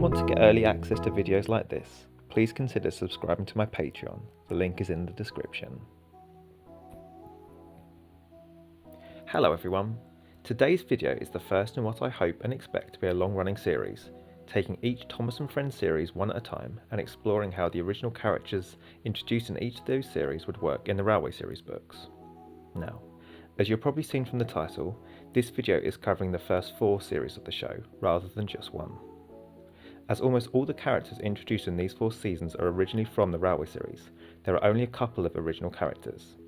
want to get early access to videos like this, please consider subscribing to my Patreon. The link is in the description. Hello everyone. Today's video is the first in what I hope and expect to be a long-running series, taking each Thomas and Friends series one at a time and exploring how the original characters introduced in each of those series would work in the Railway series books. Now, as you've probably seen from the title, this video is covering the first 4 series of the show, rather than just one. As almost all the characters introduced in these 4 seasons are originally from the Railway series, there are only a couple of original characters.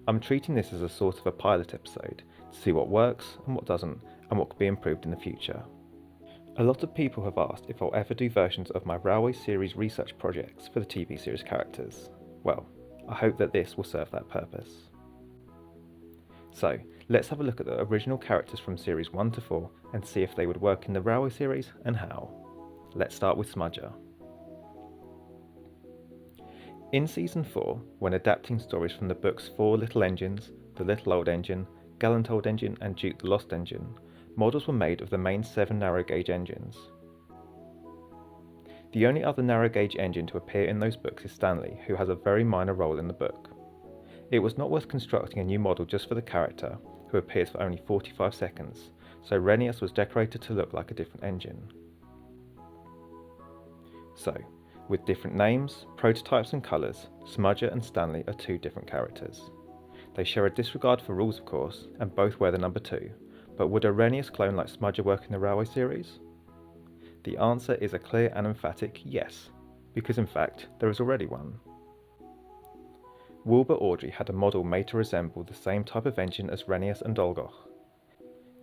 I'm treating this as a sort of a pilot episode, to see what works and what doesn't, and what could be improved in the future. A lot of people have asked if I'll ever do versions of my Railway series research projects for the TV series characters. Well, I hope that this will serve that purpose. So, let's have a look at the original characters from series 1 to 4 and see if they would work in the Railway series and how. Let's start with Smudger. In season 4, when adapting stories from the books 4 Little Engines, The Little Old Engine, Gallant Old Engine and Duke the Lost Engine, models were made of the main 7 narrow gauge engines. The only other narrow gauge engine to appear in those books is Stanley, who has a very minor role in the book. It was not worth constructing a new model just for the character, who appears for only 45 seconds, so Renius was decorated to look like a different engine. So, with different names, prototypes and colours, Smudger and Stanley are 2 different characters. They share a disregard for rules of course, and both wear the number 2, but would a Renius clone like Smudger work in the Railway series? The answer is a clear and emphatic yes, because in fact there is already one. Wilbur Awdry had a model made to resemble the same type of engine as Renius and Dolgoch.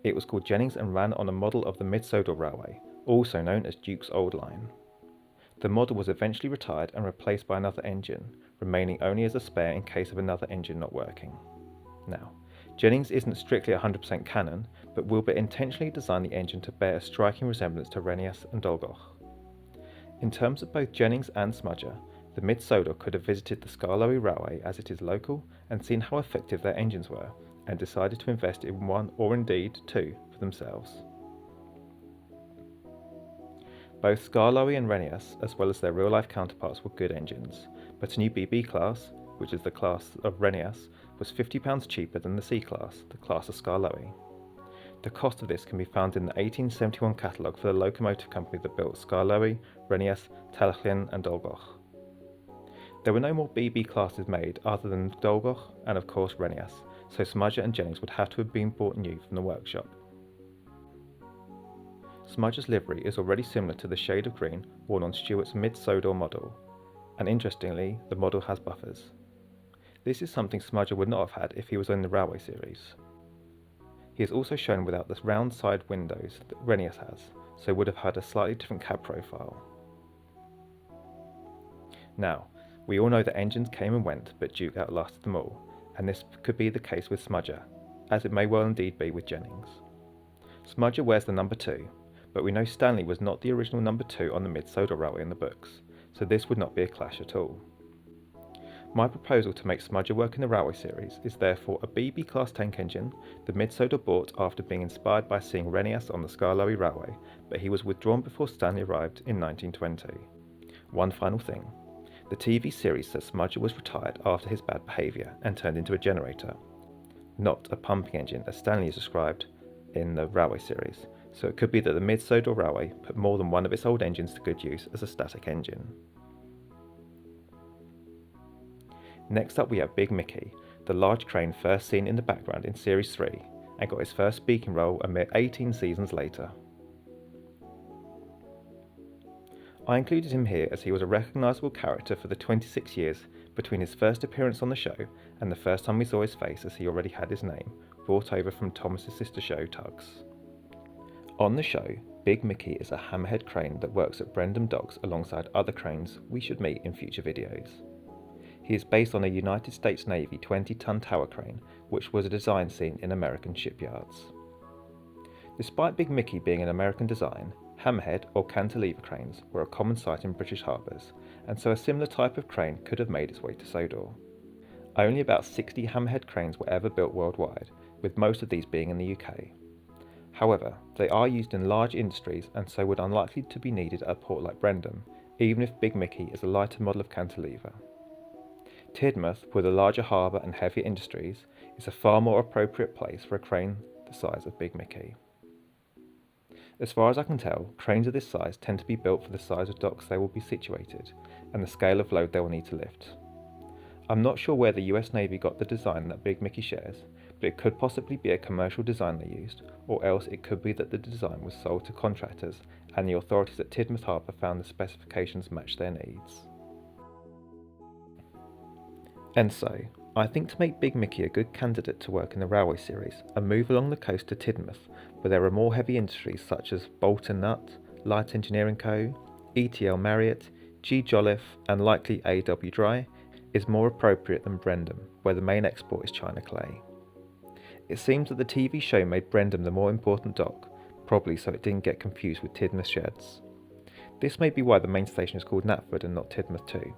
It was called Jennings and ran on a model of the Mid-Sodor Railway, also known as Duke's Old Line. The model was eventually retired and replaced by another engine, remaining only as a spare in case of another engine not working. Now, Jennings isn't strictly 100% canon, but Wilbur intentionally designed the engine to bear a striking resemblance to Renius and Dolgoch. In terms of both Jennings and Smudger, the Mid-Sodor could have visited the Skarloey Railway as it is local and seen how effective their engines were, and decided to invest in one or indeed 2 for themselves. Both Skarloey and Renius, as well as their real-life counterparts, were good engines, but a new BB class, which is the class of Renius, was £50 cheaper than the C class, the class of Skarloey. The cost of this can be found in the 1871 catalogue for the locomotive company that built Skarloey, Renius, Talchlin and Dolgoch. There were no more BB classes made other than Dolgoch and of course Renius, so Smudger and Jennings would have to have been bought new from the workshop. Smudger's livery is already similar to the shade of green worn on Stuart's Mid-Sodor model, and interestingly, the model has buffers. This is something Smudger would not have had if he was in the Railway series. He is also shown without the round side windows that Renius has, so would have had a slightly different cab profile. Now, we all know that engines came and went, but Duke outlasted them all, and this could be the case with Smudger, as it may well indeed be with Jennings. Smudger wears the number 2, but we know Stanley was not the original number 2 on the Mid-Sodor Railway in the books, so this would not be a clash at all. My proposal to make Smudger work in the Railway series is therefore a BB class tank engine the Mid-Sodor bought after being inspired by seeing Renius on the Skarloey Railway, but he was withdrawn before Stanley arrived in 1920. One final thing. The TV series says Smudger was retired after his bad behaviour and turned into a generator, not a pumping engine as Stanley is described in the Railway series, so it could be that the Mid-Sodor Railway put more than one of its old engines to good use as a static engine. Next up we have Big Mickey, the large crane first seen in the background in Series 3, and got his first speaking role a mere 18 seasons later. I included him here as he was a recognisable character for the 26 years between his first appearance on the show and the first time we saw his face, as he already had his name, brought over from Thomas's sister show Tugs. On the show, Big Mickey is a hammerhead crane that works at Brendam Docks alongside other cranes we should meet in future videos. He is based on a United States Navy 20-ton tower crane, which was a design seen in American shipyards. Despite Big Mickey being an American design, hammerhead or cantilever cranes were a common sight in British harbours, and so a similar type of crane could have made its way to Sodor. Only about 60 hammerhead cranes were ever built worldwide, with most of these being in the UK. However, they are used in large industries and so would unlikely to be needed at a port like Brendam, even if Big Mickey is a lighter model of cantilever. Tidmouth, with a larger harbour and heavier industries, is a far more appropriate place for a crane the size of Big Mickey. As far as I can tell, cranes of this size tend to be built for the size of docks they will be situated, and the scale of load they will need to lift. I'm not sure where the US Navy got the design that Big Mickey shares, but it could possibly be a commercial design they used, or else it could be that the design was sold to contractors and the authorities at Tidmouth Harbour found the specifications matched their needs. And so, I think to make Big Mickey a good candidate to work in the railway series, a move along the coast to Tidmouth, where there are more heavy industries such as Bolt and Nut, Light Engineering Co., ETL Marriott, G. Jolliffe and likely A.W. Dry, is more appropriate than Brendam, where the main export is China clay. It seems that the TV show made Brendam the more important dock, probably so it didn't get confused with Tidmouth sheds. This may be why the main station is called Knapford and not Tidmouth too.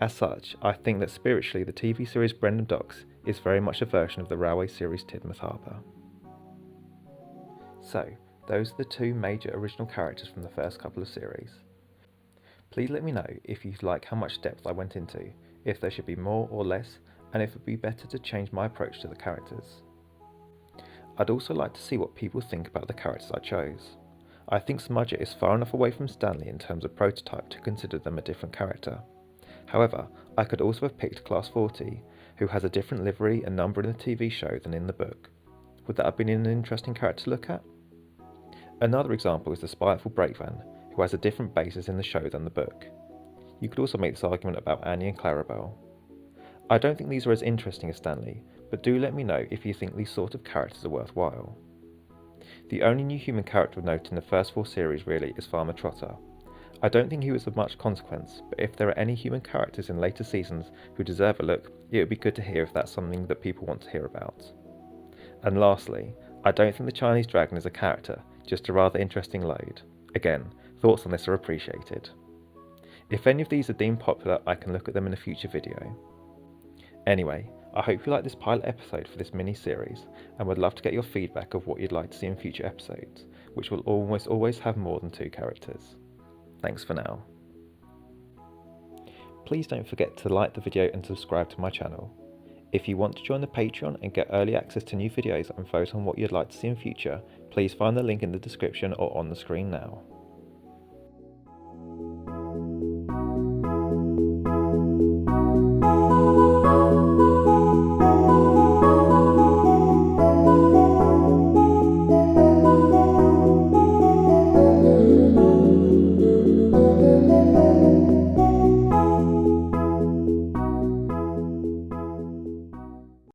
As such, I think that spiritually the TV series Brendam Docks is very much a version of the railway series Tidmouth Harbour. So, those are the two major original characters from the first couple of series. Please let me know if you like how much depth I went into, if there should be more or less, and if it would be better to change my approach to the characters. I'd also like to see what people think about the characters I chose. I think Smudger is far enough away from Stanley in terms of prototype to consider them a different character. However, I could also have picked Class 40, who has a different livery and number in the TV show than in the book. Would that have been an interesting character to look at? Another example is the spiteful brakeman, who has a different basis in the show than the book. You could also make this argument about Annie and Clarabelle. I don't think these are as interesting as Stanley, but do let me know if you think these sort of characters are worthwhile. The only new human character of note in the first 4 series really is Farmer Trotter. I don't think he was of much consequence, but if there are any human characters in later seasons who deserve a look, it would be good to hear if that's something that people want to hear about. And lastly, I don't think the Chinese dragon is a character, just a rather interesting load. Again, thoughts on this are appreciated. If any of these are deemed popular, I can look at them in a future video. Anyway, I hope you like this pilot episode for this mini-series, and would love to get your feedback of what you'd like to see in future episodes, which will almost always have more than 2 characters. Thanks for now. Please don't forget to like the video and subscribe to my channel. If you want to join the Patreon and get early access to new videos and vote on what you'd like to see in future, please find the link in the description or on the screen now.